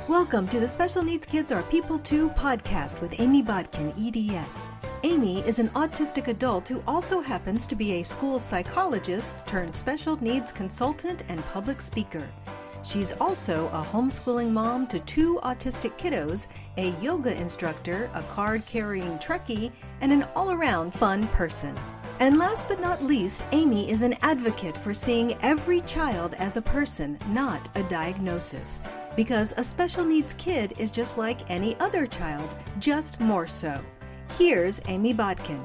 Welcome to the Special Needs Kids Are People Too podcast with Amy Bodkin, EDS. Amy is an autistic adult who also happens to be a school psychologist turned special needs consultant and public speaker. She's also a homeschooling mom to 2 autistic kiddos, a yoga instructor, a card-carrying Trekkie, and an all-around fun person. And last but not least, Amy is an advocate for seeing every child as a person, not a diagnosis. Because a special needs kid is just like any other child, just more so. Here's Amy Bodkin.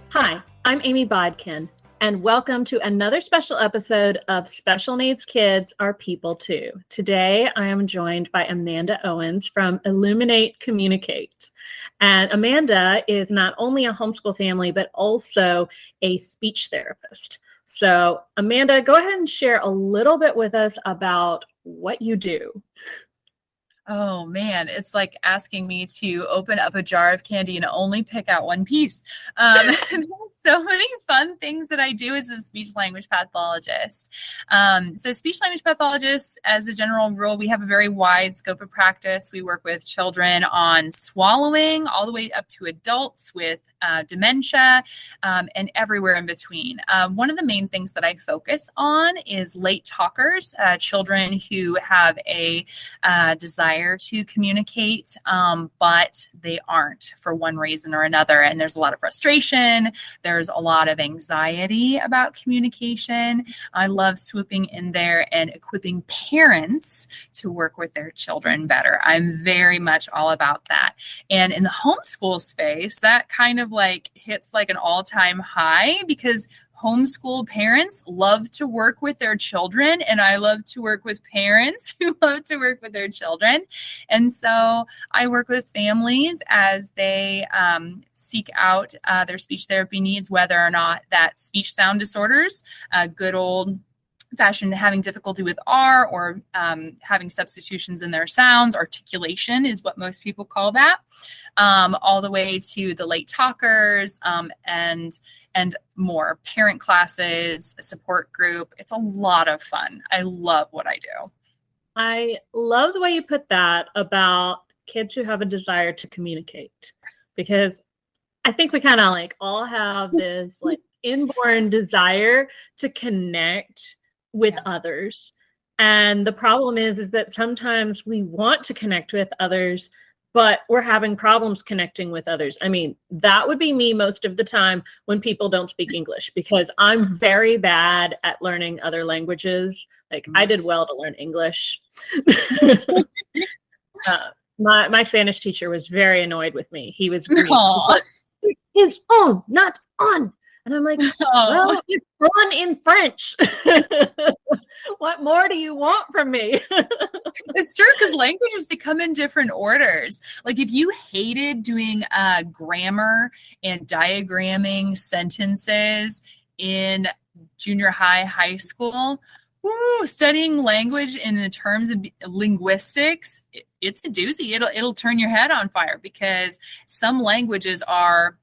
Hi, I'm Amy Bodkin, and welcome to another special episode of Special Needs Kids Are People Too. Today, I am joined by Amanda Owens from Illuminate Communicate. And Amanda is not only a homeschool family, but also a speech therapist. So Amanda, go ahead and share a little bit with us about what you do. Oh man, it's like asking me to open up a jar of candy and only pick out one piece. There's so many fun things that I do as a speech language pathologist. So speech language pathologists, as a general rule, we have a very wide scope of practice. We work with children on swallowing all the way up to adults with dementia and everywhere in between. One of the main things that I focus on is late talkers, children who have a desire to communicate, but they aren't for one reason or another. And there's a lot of frustration. There's a lot of anxiety about communication. I love swooping in there and equipping parents to work with their children better. I'm very much all about that. And in the homeschool space, that kind of like hits like an all-time high because homeschool parents love to work with their children, and I love to work with parents who love to work with their children. And so I work with families as they seek out their speech therapy needs, whether or not that's speech sound disorders, good old fashioned having difficulty with R or having substitutions in their sounds. Articulation is what most people call that, all the way to the late talkers and more parent classes, a support group. It's a lot of fun. I love what I do. I love the way you put that about kids who have a desire to communicate, because I think we kind of like all have this like inborn desire to connect with others. And the problem is that sometimes we want to connect with others, but we're having problems connecting with others. I mean, that would be me most of the time when people don't speak English, because I'm very bad at learning other languages. Like I did well to learn English. My Spanish teacher was very annoyed with me. He was Greek. He's like, it is on, not on. And I'm like, well, it's on in French. What more do you want from me? It's true, because languages, they come in different orders. Like if you hated doing grammar and diagramming sentences in junior high, high school, studying language in the terms of linguistics, it's a doozy. It'll turn your head on fire, because some languages are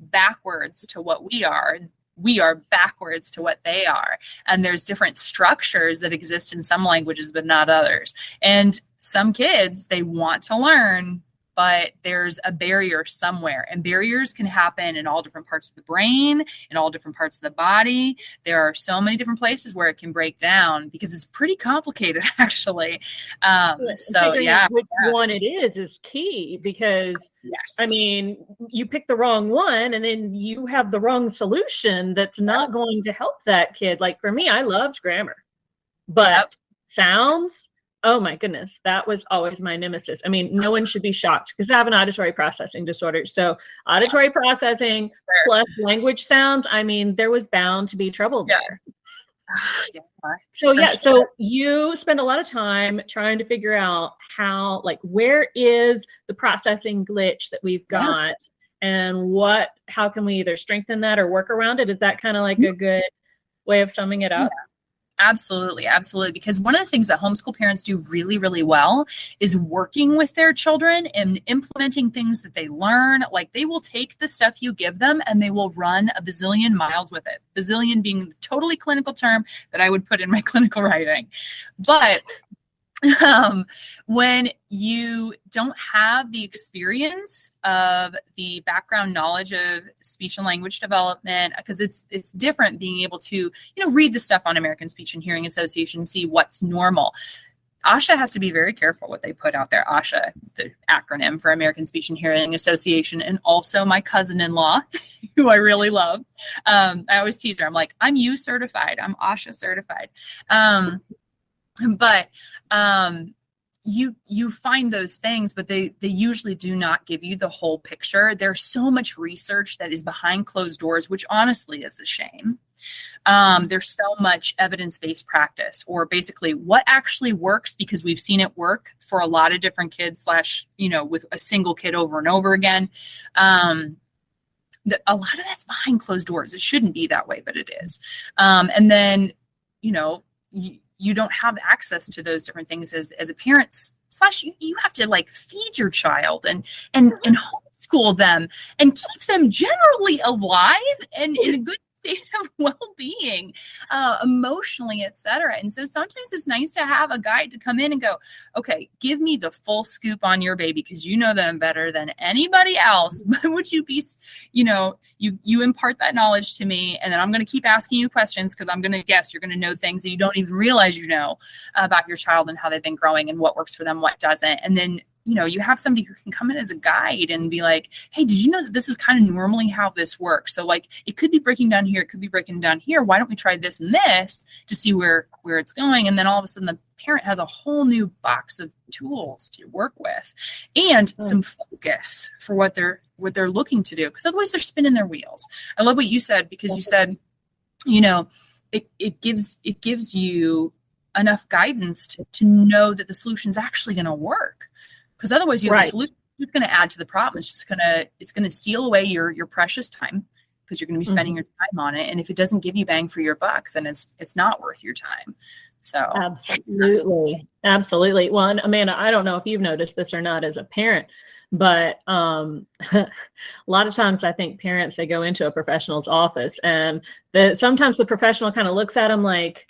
backwards to what we are. We are backwards to what they are. And there's different structures that exist in some languages, but not others. And some kids, they want to learn, but there's a barrier somewhere. And barriers can happen in all different parts of the brain, in all different parts of the body. There are so many different places where it can break down, because it's pretty complicated, actually. So yeah. Which one it is key, because yes. I mean, you pick the wrong one and then you have the wrong solution that's not going to help that kid. Like for me, I loved grammar, but sounds, oh my goodness, that was always my nemesis. I mean, no one should be shocked, because I have an auditory processing disorder. So auditory processing plus language sounds, I mean, there was bound to be trouble there. So you spend a lot of time trying to figure out how, like, where is the processing glitch that we've got, and how can we either strengthen that or work around it? Is that kind of like a good way of summing it up? Absolutely. Absolutely. Because one of the things that homeschool parents do really, really well is working with their children and implementing things that they learn. Like they will take the stuff you give them and they will run a bazillion miles with it. Bazillion being the totally clinical term that I would put in my clinical writing. But when you don't have the experience of the background knowledge of speech and language development, because it's different being able to, read the stuff on American Speech and Hearing Association, see what's normal. ASHA has to be very careful what they put out there. ASHA, the acronym for American Speech and Hearing Association, and also my cousin-in-law, who I really love. I always tease her. I'm like, I'm U certified. I'm ASHA certified. But you find those things, but they usually do not give you the whole picture. There's so much research that is behind closed doors, which honestly is a shame. There's so much evidence-based practice, or basically what actually works, because we've seen it work for a lot of different kids with a single kid over and over again. A lot of that's behind closed doors. It shouldn't be that way, but it is. And then, you don't have access to those different things as a parent / you have to like feed your child and homeschool them and keep them generally alive and in a good state of well-being, emotionally, etc. And so sometimes it's nice to have a guide to come in and go, okay, give me the full scoop on your baby, because you know them better than anybody else. But would you be, you impart that knowledge to me, and then I'm going to keep asking you questions, because I'm going to guess you're going to know things that you don't even realize you know about your child and how they've been growing and what works for them, what doesn't. And then you have somebody who can come in as a guide and be like, hey, did you know that this is kind of normally how this works? So like, it could be breaking down here. It could be breaking down here. Why don't we try this and this to see where it's going? And then all of a sudden the parent has a whole new box of tools to work with and some focus for what they're looking to do. Because otherwise they're spinning their wheels. I love what you said, because you said, it gives you enough guidance to know that the solution is actually going to work. Because otherwise, the solution is going to add to the problem. It's going to steal away your precious time, because you're going to be spending your time on it. And if it doesn't give you bang for your buck, then it's not worth your time. So absolutely. Well, and Amanda, I don't know if you've noticed this or not as a parent, but a lot of times I think parents, they go into a professional's office, and sometimes the professional kind of looks at them like,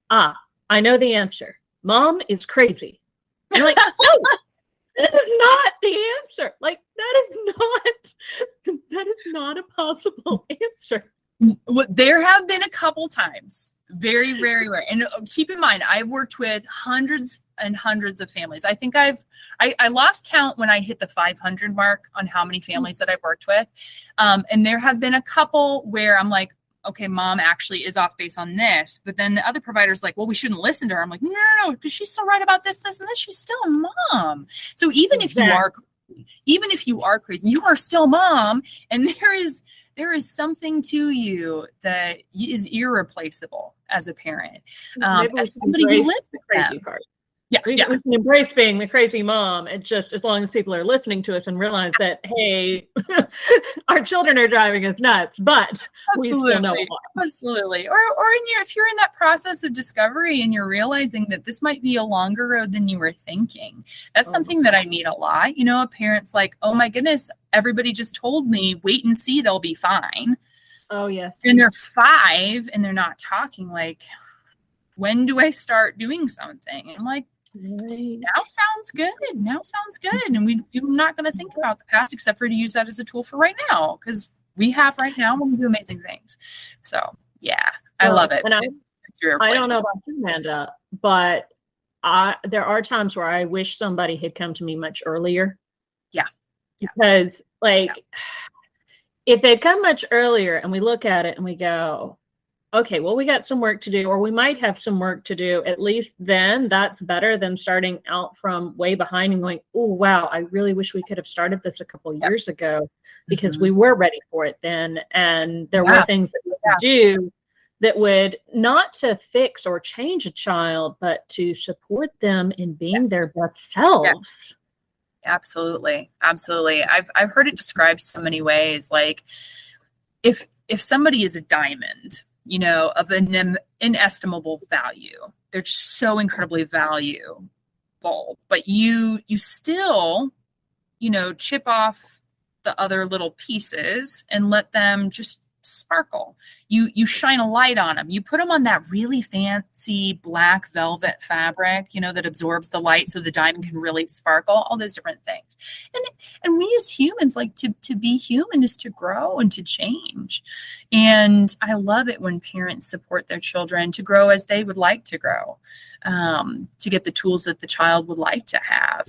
I know the answer. Mom is crazy. And you're like, no. That is not the answer. Like, that is not a possible answer. There have been a couple times, very, very rare. And keep in mind, I've worked with hundreds and hundreds of families. I think I lost count when I hit the 500 mark on how many families that I've worked with. And there have been a couple where I'm like, okay, mom actually is off base on this. But then the other provider's like, well, we shouldn't listen to her. I'm like, no, because she's still right about this, and this. She's still a mom. So even if you are crazy, you are still mom. And there is something to you that is irreplaceable as a parent. As somebody who lives the crazy part. Yeah, we can embrace being the crazy mom. It's just as long as people are listening to us and realize that, hey, our children are driving us nuts, but we still know why. Absolutely. Or if you're in that process of discovery and you're realizing that this might be a longer road than you were thinking. That's something that I meet a lot. A parent's like, oh my goodness, everybody just told me, wait and see, they'll be fine. Oh, yes. And they're 5 and they're not talking. Like, when do I start doing something? And I'm like, now sounds good. And we're not going to think about the past except for to use that as a tool for right now, because we have right now when we do amazing things. So, yeah, I love it. And I don't know about you, Amanda, but there are times where I wish somebody had come to me much earlier. Yeah. Because, if they'd come much earlier and we look at it and we go, okay, well, we got some work to do, or we might have some work to do, at least then that's better than starting out from way behind and going, oh, wow, I really wish we could have started this a couple years ago, because we were ready for it then. And there were things that we could do that would not to fix or change a child, but to support them in being their best selves. Absolutely. I've heard it described so many ways. Like if somebody is a diamond, of an inestimable value. They're just so incredibly valuable, but you still, chip off the other little pieces and let them just sparkle. You shine a light on them. You put them on that really fancy black velvet fabric, that absorbs the light so the diamond can really sparkle, all those different things. And we as humans, like to be human is to grow and to change. And I love it when parents support their children to grow as they would like to grow, to get the tools that the child would like to have,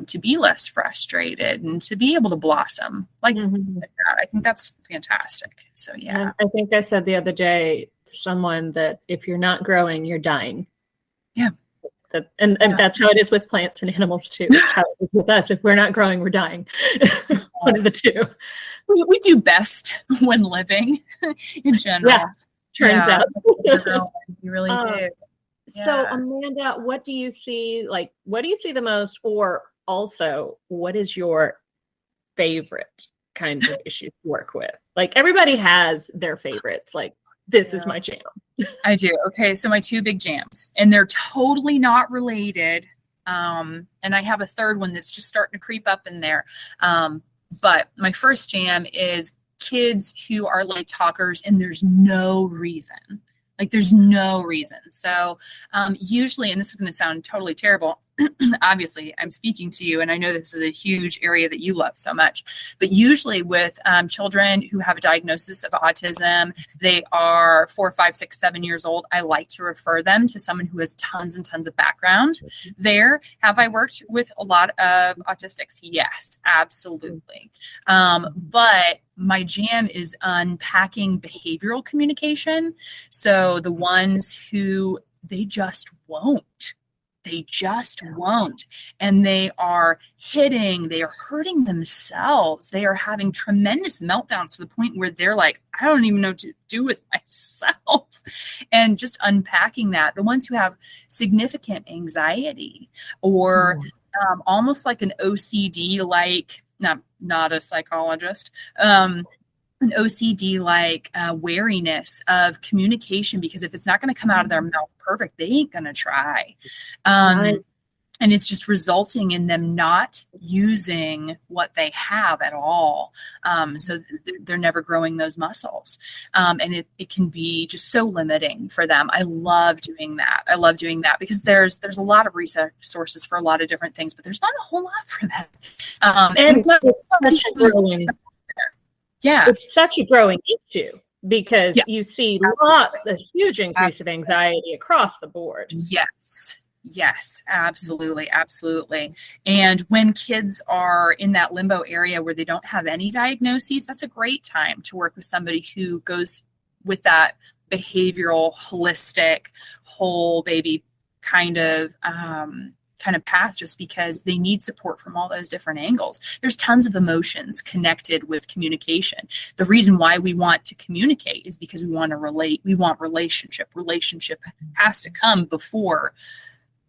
to be less frustrated and to be able to blossom like that. I think that's fantastic. So, yeah. And I think I said the other day to someone that if you're not growing, you're dying. Yeah. And that's how it is with plants and animals too. That's how it is with us. If we're not growing, we're dying. One of the two. We do best when living in general. Yeah, turns out. You really do. So Amanda, what do you see the most, or also what is your favorite kind of issue to work with? Like everybody has their favorites. Like this is my jam. I do. Okay. So my two big jams, and they're totally not related. And I have a third one that's just starting to creep up in there. But my first jam is kids who are late talkers and there's no reason. Like there's no reason. So usually, and this is going to sound totally terrible, obviously I'm speaking to you and I know this is a huge area that you love so much, but usually with children who have a diagnosis of autism, they are 4, 5, 6, 7 years old. I like to refer them to someone who has tons and tons of background there. Have I worked with a lot of autistics? Yes, absolutely. But my jam is unpacking behavioral communication. So the ones who they just won't. And they are they are hurting themselves. They are having tremendous meltdowns to the point where they're like, I don't even know what to do with myself. And just unpacking that. The ones who have significant anxiety or almost like an OCD, like, not a psychologist, an OCD like wariness of communication, because if it's not going to come out of their mouth perfect, they ain't going to try. Right. And it's just resulting in them not using what they have at all. So they're never growing those muscles. And it can be just so limiting for them. I love doing that. Because there's a lot of resources for a lot of different things, but there's not a whole lot for that. And it's such a growing, it's such a growing issue because you see a huge increase of anxiety across the board. Yes, absolutely. And when kids are in that limbo area where they don't have any diagnoses, that's a great time to work with somebody who goes with that behavioral, holistic, whole baby kind of path, just because they need support from all those different angles. There's tons of emotions connected with communication. The reason why we want to communicate is because we want to relate. We want relationship. Relationship has to come before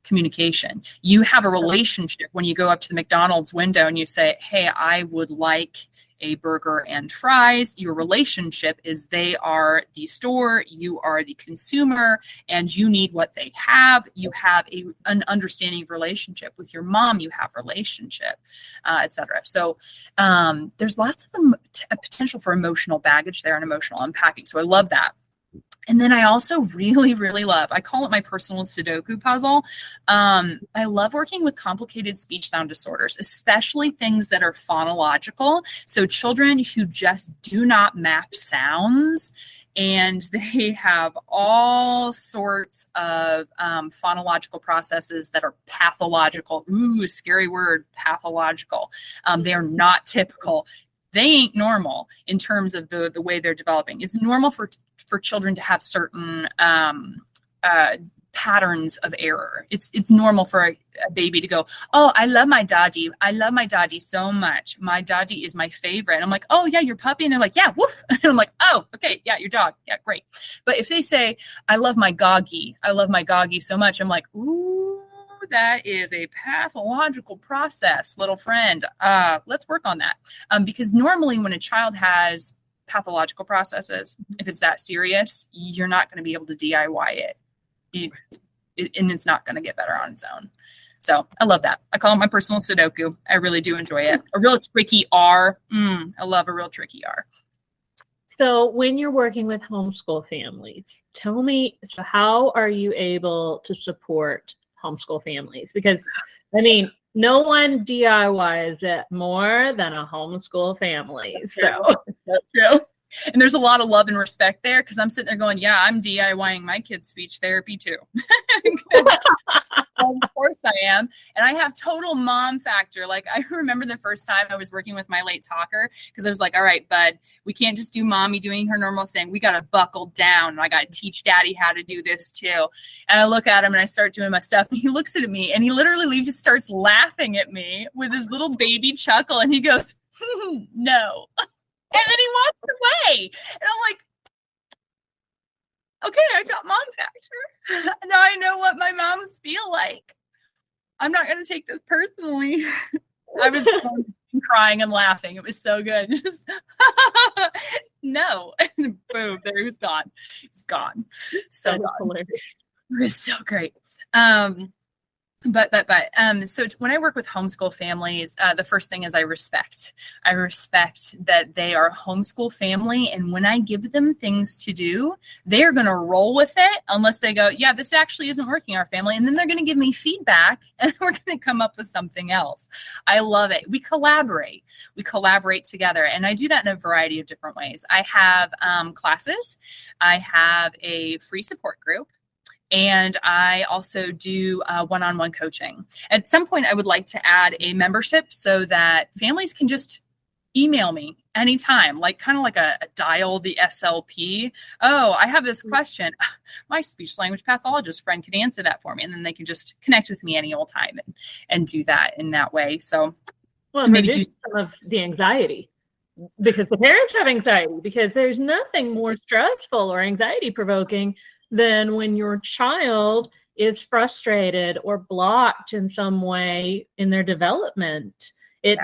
communication. You have a relationship when you go up to the McDonald's window and you say, hey, I would like a burger and fries. Your relationship is they are the store, you are the consumer, and you need what they have. You have an understanding of relationship. With your mom, you have relationship, etc. So there's lots of potential for emotional baggage there and emotional unpacking. So I love that. And then I also really, really love, I call it my personal Sudoku puzzle. I love working with complicated speech sound disorders, especially things that are phonological. So children who just do not map sounds, and they have all sorts of phonological processes that are pathological. Ooh, scary word, pathological. They are not typical. They ain't normal in terms of the way they're developing. It's normal for children to have certain patterns of error. It's normal for a baby to go, oh, I love my daddy. I love my daddy so much. My daddy is my favorite. And I'm like, oh yeah, your puppy. And they're like, yeah, woof. And I'm like, oh, okay, yeah, your dog. Yeah, great. But if they say, I love my goggy. I love my goggy so much. I'm like, ooh, that is a pathological process, little friend. Let's work on that. Because normally when a child has pathological processes. If it's that serious, you're not going to be able to DIY it. And it's not going to get better on its own. So I love that. I call it my personal Sudoku. I really do enjoy it. A real tricky R. I love a real tricky R. So when you're working with homeschool families, tell me, so how are you able to support homeschool families? Because, I mean, no one DIYs it more than a homeschool family. That's true. And there's a lot of love and respect there, because I'm sitting there going, yeah, I'm DIYing my kids' speech therapy too. Of course I am. And I have total mom factor. Like, I remember the first time I was working with my late talker, because I was like, all right, bud, we can't just do mommy doing her normal thing. We got to buckle down. And I got to teach daddy how to do this too. And I look at him and I start doing my stuff. And he looks at me and he literally just starts laughing at me with his little baby chuckle. And he goes, no. And then he walks away. And I'm like, okay, I got mom factor. Now I know what my moms feel like. I'm not going to take this personally. I was crying and laughing. It was so good. Just no. And boom, there he was gone. He's gone. So hilarious. It was so great. So when I work with homeschool families, the first thing is I respect that they are a homeschool family. And when I give them things to do, they're going to roll with it unless they go, yeah, this actually isn't working in our family. And then they're going to give me feedback and we're going to come up with something else. I love it. We collaborate together. And I do that in a variety of different ways. I have classes. I have a free support group. And I also do one-on-one coaching. At some point, I would like to add a membership so that families can just email me anytime, like kind of like a dial the SLP. Oh, I have this question. My speech language pathologist friend could answer that for me. And then they can just connect with me any old time and do that in that way. So maybe do some of the anxiety, because the parents have anxiety, because there's nothing more stressful or anxiety provoking than when your child is frustrated or blocked in some way in their development. It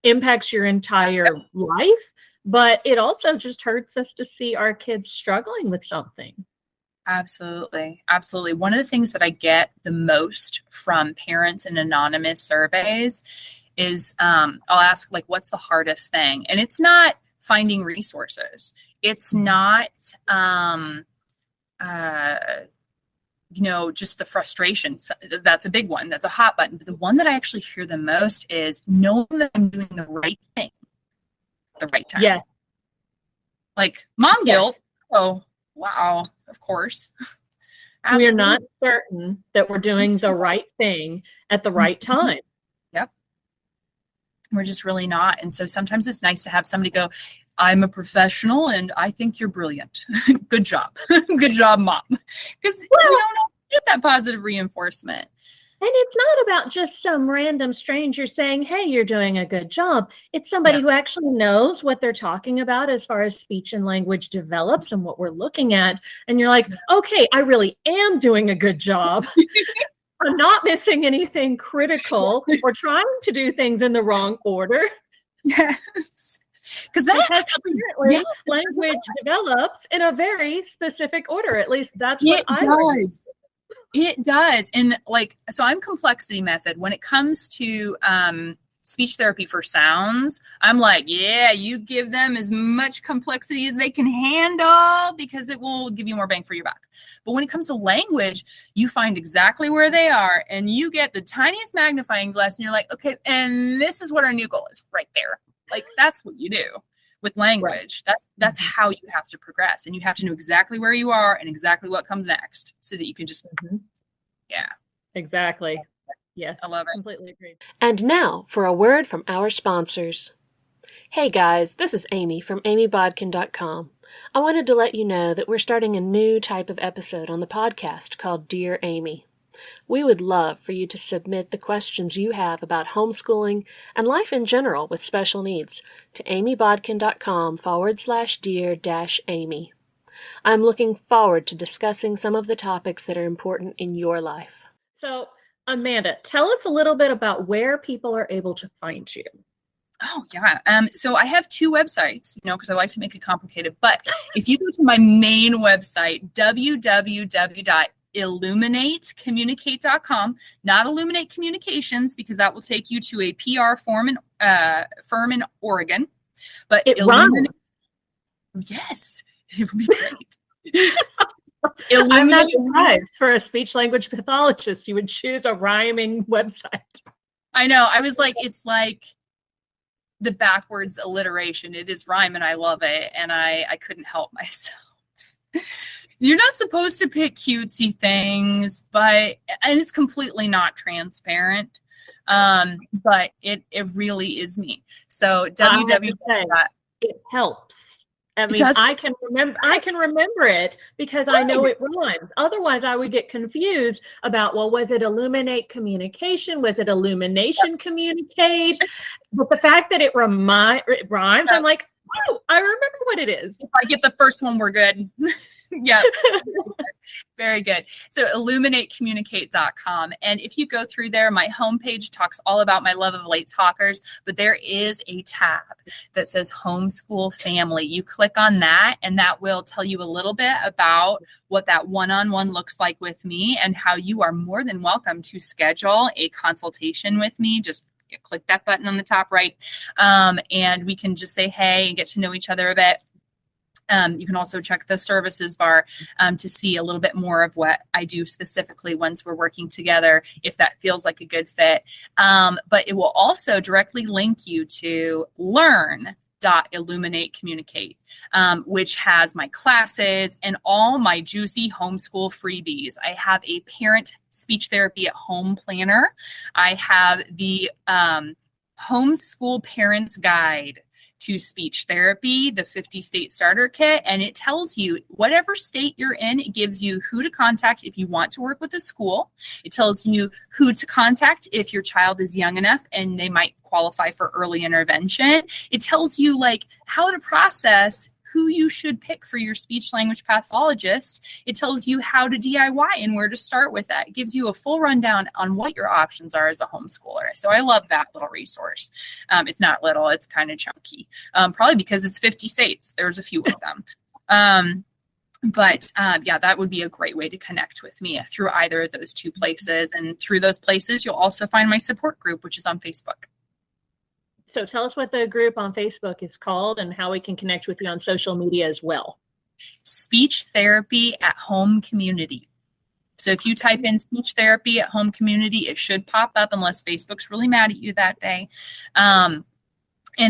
impacts your entire life, but it also just hurts us to see our kids struggling with something. Absolutely. Absolutely. One of the things that I get the most from parents in anonymous surveys is I'll ask, like, what's the hardest thing? And it's not finding resources. It's not, just the frustration. That's a big one. That's a hot button. But the one that I actually hear the most is knowing that I'm doing the right thing at the right time. Yeah. Like mom guilt. Oh, wow. Of course. We're not certain that we're doing the right thing at the right time. Yep. We're just really not. And so sometimes it's nice to have somebody go, I'm a professional and I think you're brilliant. Good job. Good job, mom. Because we don't get that positive reinforcement. And it's not about just some random stranger saying, hey, you're doing a good job. It's somebody who actually knows what they're talking about as far as speech and language develops and what we're looking at. And you're like, okay, I really am doing a good job. I'm not missing anything critical or trying to do things in the wrong order. Yes. Because apparently language develops in a very specific order. At least that's what I learned. It does. And so I'm complexity method. When it comes to speech therapy for sounds, I'm like, yeah, you give them as much complexity as they can handle because it will give you more bang for your buck. But when it comes to language, you find exactly where they are and you get the tiniest magnifying glass and you're like, okay, and this is what our new goal is right there. Like, that's what you do with language. Right. That's how you have to progress. And you have to know exactly where you are and exactly what comes next so that you can just, Exactly. Yes. I love it. Completely agree. And now for a word from our sponsors. Hey guys, this is Amy from amybodkin.com. I wanted to let you know that we're starting a new type of episode on the podcast called Dear Amy. We would love for you to submit the questions you have about homeschooling and life in general with special needs to amybodkin.com/dear-amy. I'm looking forward to discussing some of the topics that are important in your life. So, Amanda, tell us a little bit about where people are able to find you. Oh, yeah. So I have two websites, because I like to make it complicated. But if you go to my main website, www.illuminatecommunicate.com, not Illuminate Communications, because that will take you to a PR firm in Oregon. But It rhymes. Yes, it would be great. I'm not surprised. For a speech language pathologist, you would choose a rhyming website. I know. I was like, it's like the backwards alliteration. It is rhyme and I love it. And I couldn't help myself. You're not supposed to pick cutesy things, and it's completely not transparent. But it really is me. So it helps. I mean, I can remember it because I know it rhymes. Otherwise, I would get confused about, well, was it illuminate communication? Was it illumination communicate? But the fact that it rhymes, I'm like, oh, I remember what it is. If I get the first one, we're good. Yeah. Very good. So illuminatecommunicate.com. And if you go through there, my homepage talks all about my love of late talkers, but there is a tab that says Homeschool Family. You click on that and that will tell you a little bit about what that one-on-one looks like with me and how you are more than welcome to schedule a consultation with me. Just click that button on the top right. And we can just say hey and get to know each other a bit. You can also check the services bar to see a little bit more of what I do specifically once we're working together, if that feels like a good fit. But it will also directly link you to learn.illuminatecommunicate, which has my classes and all my juicy homeschool freebies. I have a parent speech therapy at home planner. I have the homeschool parents guide to speech therapy, the 50 state starter kit, and it tells you whatever state you're in. It gives you who to contact if you want to work with a school. It tells you who to contact if your child is young enough and they might qualify for early intervention. It tells you like how to process who you should pick for your speech language pathologist. It tells you how to DIY and where to start with that. It gives you a full rundown on what your options are as a homeschooler. So I love that little resource. It's not little, it's kind of chunky, probably because it's 50 states. There's a few of them. But that would be a great way to connect with me through either of those two places. And through those places, you'll also find my support group, which is on Facebook. So tell us what the group on Facebook is called and how we can connect with you on social media as well. Speech Therapy at Home Community. So if you type in Speech Therapy at Home Community, it should pop up unless Facebook's really mad at you that day. And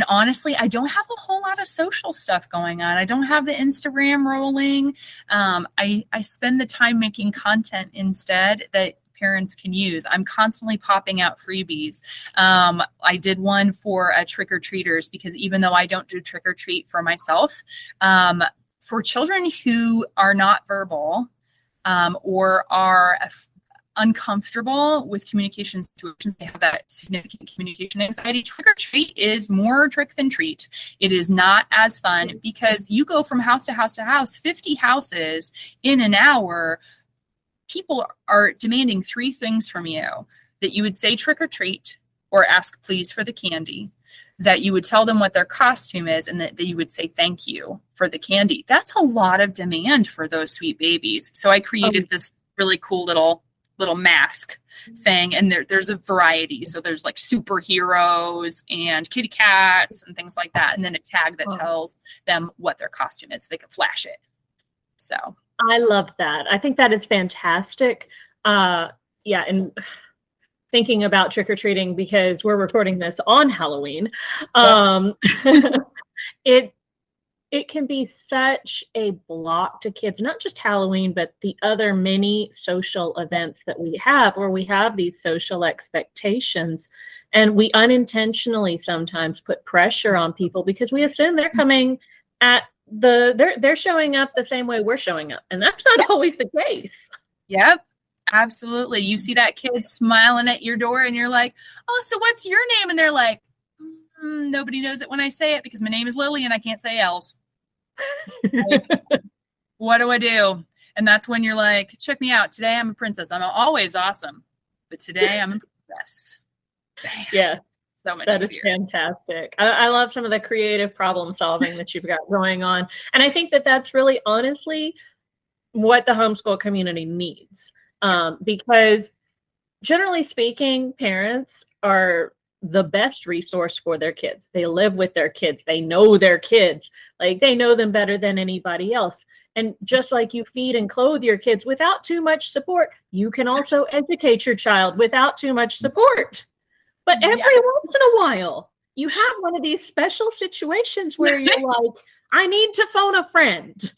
honestly, I don't have a whole lot of social stuff going on. I don't have the Instagram rolling. I spend the time making content instead that parents can use. I'm constantly popping out freebies. I did one for trick-or-treaters because even though I don't do trick-or-treat for myself, for children who are not verbal or are uncomfortable with communication situations, they have that significant communication anxiety, trick-or-treat is more trick than treat. It is not as fun because you go from house to house to house, 50 houses in an hour. People are demanding three things from you: that you would say trick or treat or ask please for the candy, that you would tell them what their costume is, and that you would say thank you for the candy. That's a lot of demand for those sweet babies. So I created this really cool little mask thing, and there's a variety. So there's like superheroes and kitty cats and things like that, and then a tag that tells them what their costume is so they can flash it. So I love that. I think that is fantastic. And thinking about trick-or-treating, because we're recording this on Halloween, it can be such a block to kids, not just Halloween, but the other many social events that we have where we have these social expectations. And we unintentionally sometimes put pressure on people because we assume they're coming at they're showing up the same way we're showing up, and that's not always the case. Yep, absolutely. You see that kid smiling at your door and you're like, oh, so what's your name? And they're like, nobody knows it when I say it because my name is Lily and I can't say else. What do I do? And that's when you're like, check me out. Today I'm a princess. I'm always awesome, but today I'm a princess. Bam. Yeah. So much That easier. is fantastic. I love some of the creative problem solving that you've got going on. And I think that that's really honestly what the homeschool community needs. Because generally speaking, parents are the best resource for their kids. They live with their kids. They know their kids. Like they know them better than anybody else. And just like you feed and clothe your kids without too much support, you can also educate your child without too much support. But every once in a while, you have one of these special situations where you're like, I need to phone a friend.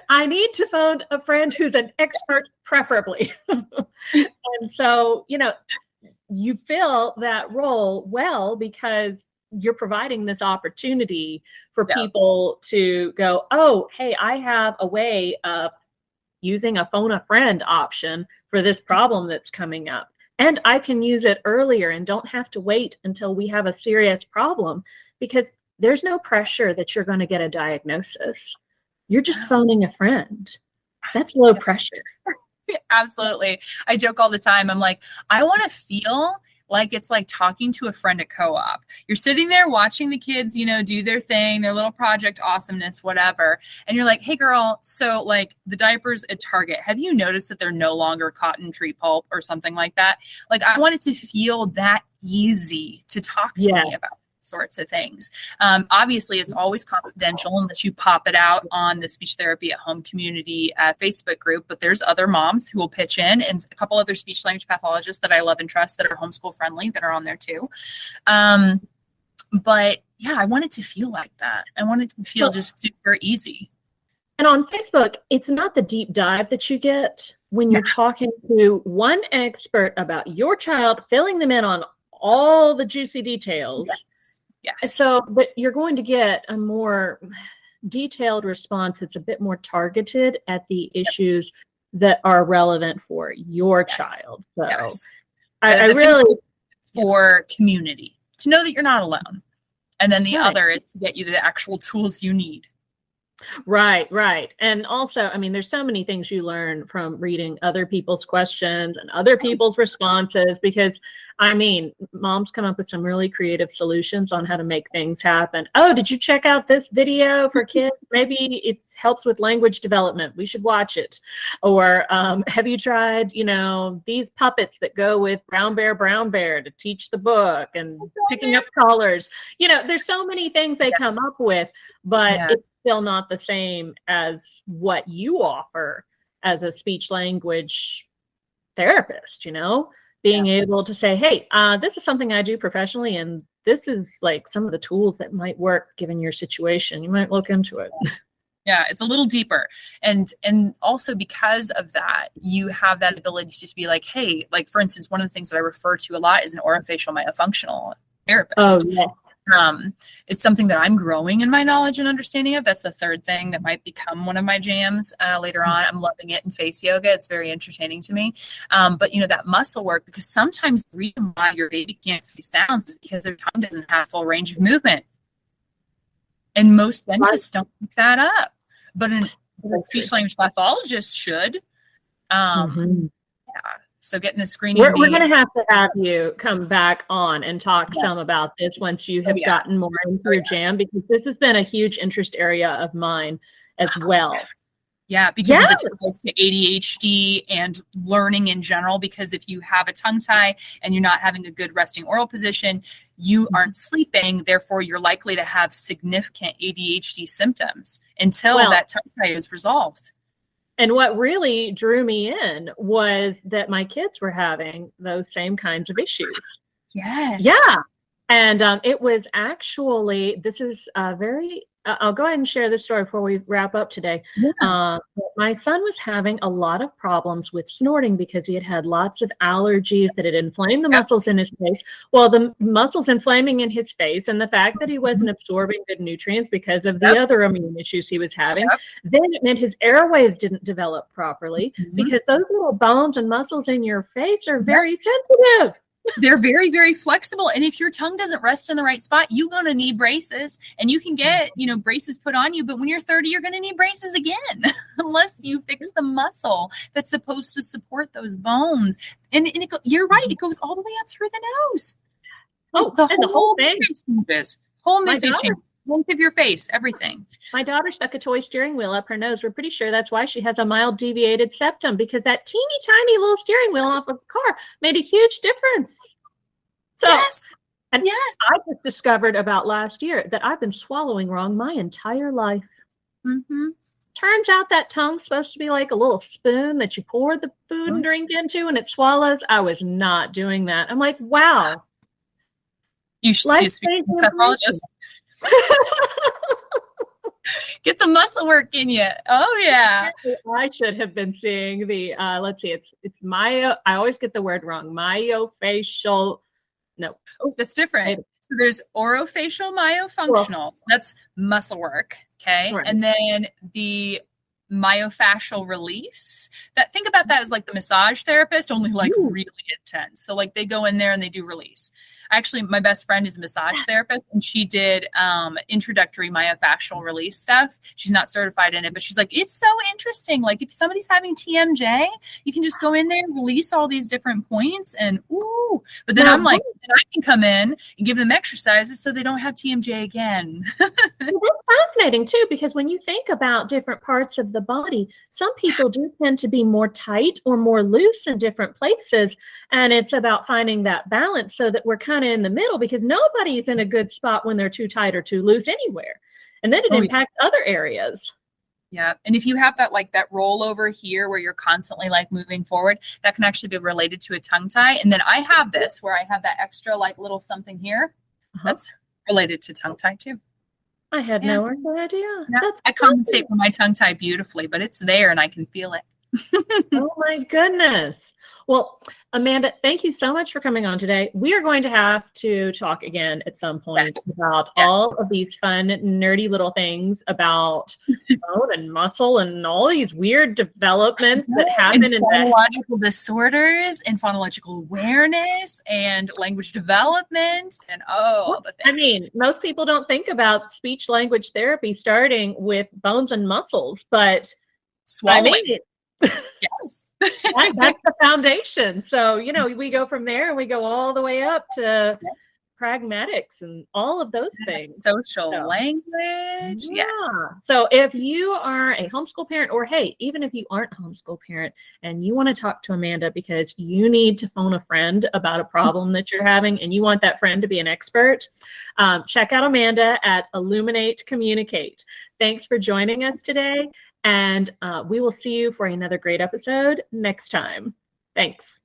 I need to phone a friend who's an expert, preferably. And so, you fill that role well because you're providing this opportunity for people to go, oh, hey, I have a way of using a phone a friend option for this problem that's coming up. And I can use it earlier and don't have to wait until we have a serious problem, because there's no pressure that you're going to get a diagnosis. You're just phoning a friend. That's low pressure. Absolutely. I joke all the time. I'm like, I want to feel like it's like talking to a friend at co-op. You're sitting there watching the kids, do their thing, their little project awesomeness, whatever. And you're like, hey girl, so like the diapers at Target, have you noticed that they're no longer cotton tree pulp or something like that? Like I want it to feel that easy to talk to me about sorts of things. Obviously, it's always confidential unless you pop it out on the Speech Therapy at Home community Facebook group. But there's other moms who will pitch in, and a couple other speech language pathologists that I love and trust that are homeschool friendly that are on there too. But yeah, I want it to feel like that. I want it to feel just super easy. And on Facebook, it's not the deep dive that you get when you're talking to one expert about your child, filling them in on all the juicy details. Yes. So, but you're going to get a more detailed response that's a bit more targeted at the issues that are relevant for your child. So I really for community to know that you're not alone. And then the other is to get you the actual tools you need. Right. And also, I mean, there's so many things you learn from reading other people's questions and other people's responses, because I mean, moms come up with some really creative solutions on how to make things happen. Oh, did you check out this video for kids? Maybe it helps with language development. We should watch it. Or have you tried, these puppets that go with brown bear to teach the book and picking up colors? There's so many things they come up with, but it's still not the same as what you offer as a speech language therapist, being able to say, hey, this is something I do professionally, and this is like some of the tools that might work given your situation. You might look into it. Yeah, it's a little deeper. And also because of that, you have that ability to just be like, hey, like for instance, one of the things that I refer to a lot is an orofacial myofunctional therapist. Oh, yes. It's something that I'm growing in my knowledge and understanding of. That's the third thing that might become one of my jams later on. I'm loving it in face yoga. It's very entertaining to me. But that muscle work, because sometimes the reason why your baby can't speak sounds is because their tongue doesn't have full range of movement. And most dentists don't pick that up. But a speech language pathologist should. So getting a screening. We're going to have you come back on and talk some about this once you have gotten more into your jam, because this has been a huge interest area of mine as well. Yeah, because of the ties to ADHD and learning in general, because if you have a tongue tie and you're not having a good resting oral position, you aren't sleeping, therefore you're likely to have significant ADHD symptoms until that tongue tie is resolved. And what really drew me in was that my kids were having those same kinds of issues. Yes. Yeah. And it was actually, this is very, I'll go ahead and share this story before we wrap up today. Yeah. My son was having a lot of problems with snorting because he had had lots of allergies that had inflamed the muscles in his face. Well, the muscles inflaming in his face and the fact that he wasn't absorbing good nutrients because of the other immune issues he was having, then it meant his airways didn't develop properly because those little bones and muscles in your face are very sensitive. They're very, very flexible. And if your tongue doesn't rest in the right spot, you're going to need braces, and you can get, braces put on you. But when you're 30, you're going to need braces again, unless you fix the muscle that's supposed to support those bones. And you're right. It goes all the way up through the nose. Oh, the and the whole thing. face changes. Whole My midface daughter- changes. Length of your face, everything. My daughter stuck a toy steering wheel up her nose. We're pretty sure that's why she has a mild deviated septum, because that teeny tiny little steering wheel off of a car made a huge difference. So, Yes. and Yes. I just discovered about last year that I've been swallowing wrong my entire life. Mm-hmm. Turns out that tongue's supposed to be like a little spoon that you pour the food and drink into and it swallows. I was not doing that. I'm like, wow. You should see a speech pathologist. Get some muscle work in you. Oh yeah. I should have been seeing the let's see, it's myo. I always get the word wrong. Myofacial. No. Oh, that's different. So there's orofacial myofunctional. That's muscle work. Okay. Right. And then the myofascial release. That think about that as like the massage therapist, only like really intense. So like they go in there and they do release. Actually, my best friend is a massage therapist, and she did introductory myofascial release stuff. She's not certified in it, but she's like, it's so interesting. Like if somebody's having TMJ, you can just go in there and release all these different points, and ooh. But then I'm like, then I can come in and give them exercises so they don't have TMJ again. It's fascinating too, because when you think about different parts of the body, some people do tend to be more tight or more loose in different places, and it's about finding that balance so that we're kind of in the middle, because nobody's in a good spot when they're too tight or too loose anywhere, and then it impacts other areas. Yeah. And if you have that, like that rollover here where you're constantly like moving forward, that can actually be related to a tongue tie. And then I have this where I have that extra like little something here. That's related to tongue tie too. I had no idea. Yeah. That's I compensate for my tongue tie beautifully, but it's there and I can feel it. Oh my goodness. Well, Amanda, thank you so much for coming on today. We are going to have to talk again at some point about all of these fun, nerdy little things about bone and muscle and all these weird developments that happen in phonological disorders and phonological awareness and language development and all the things. I mean, most people don't think about speech language therapy starting with bones and muscles, but swallowing. I mean, yes. that's the foundation. So, you know, we go from there and we go all the way up to pragmatics and all of those things. Social language. Yeah. Yes. So if you are a homeschool parent, or hey, even if you aren't a homeschool parent and you want to talk to Amanda because you need to phone a friend about a problem that you're having and you want that friend to be an expert, check out Amanda at Illuminate Communicate. Thanks for joining us today. And we will see you for another great episode next time. Thanks.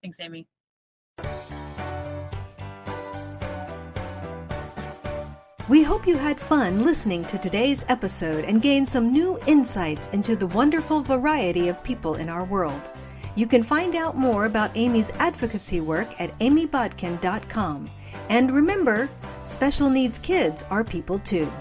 Thanks, Amy. We hope you had fun listening to today's episode and gained some new insights into the wonderful variety of people in our world. You can find out more about Amy's advocacy work at amybodkin.com. And remember, special needs kids are people too.